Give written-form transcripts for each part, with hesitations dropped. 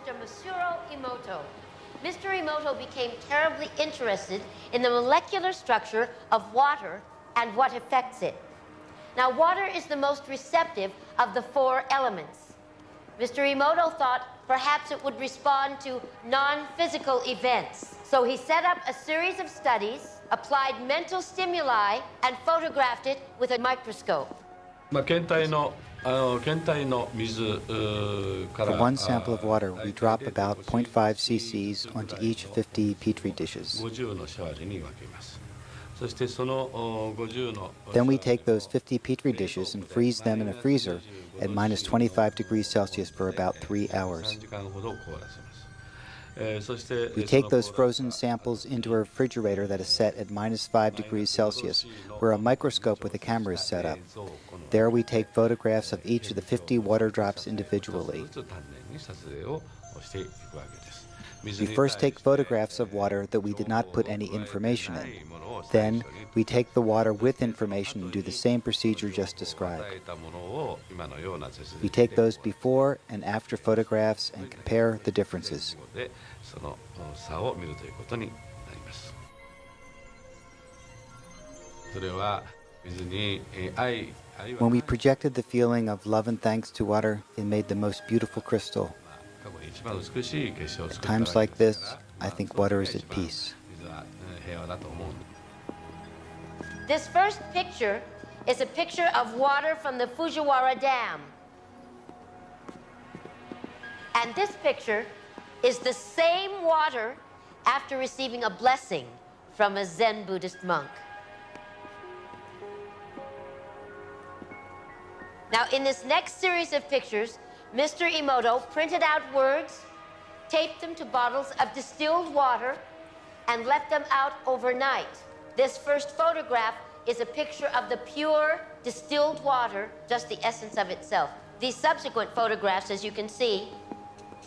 Mr. Masuro Emoto. Mr. Emoto became terribly interested in the molecular structure of water and what affects it. Now, water is the most receptive of the four elements. Mr. Emoto thought perhaps it would respond to non-physical events. So he set up a series of studies, applied mental stimuli, and photographed it with a microscope. For one sample of water, we drop about 0.5 cc's onto each 50 petri dishes. Then we take those 50 petri dishes and freeze them in a freezer at minus 25 degrees Celsius for about 3 hours. We take those frozen samples into a refrigerator that is set at minus 5 degrees Celsius, where a microscope with a camera is set up. There we take photographs of each of the 50 water drops individually. We first take photographs of water that we did not put any information in. Then we take the water with information and do the same procedure just described. We take those before and after photographs and compare the differences. When we projected the feeling of love and thanks to water, it made the most beautiful crystal. At times like this, I think water is at peace. This first picture is a picture of water from the Fujiwara Dam. And this picture is the same water after receiving a blessing from a Zen Buddhist monk. Now, in this next series of pictures, Mr. Emoto printed out words, taped them to bottles of distilled water, and left them out overnight. This first photograph is a picture of the pure distilled water, just the essence of itself. These subsequent photographs, as you can see,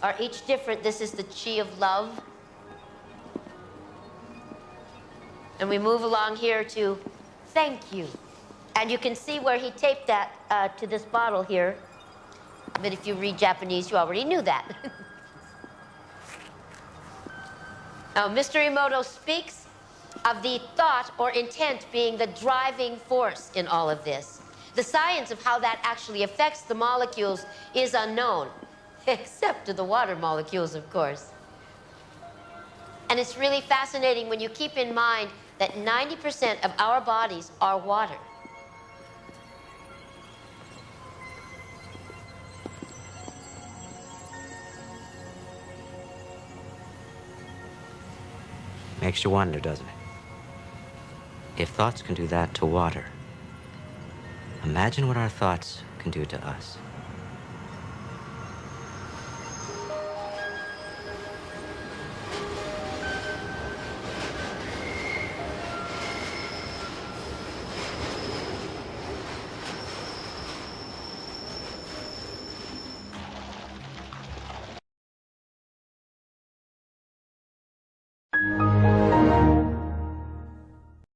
are each different. This is the chi of love. And we move along here to thank you. And you can see where he taped that to this bottle here. But if you read Japanese, you already knew that. Now, Mr. Emoto speaks of the thought or intent being the driving force in all of this. The science of how that actually affects the molecules is unknown, except to the water molecules, of course. And it's really fascinating when you keep in mind that 90% of our bodies are water. Makes you wonder, doesn't it? If thoughts can do that to water, imagine what our thoughts can do to us.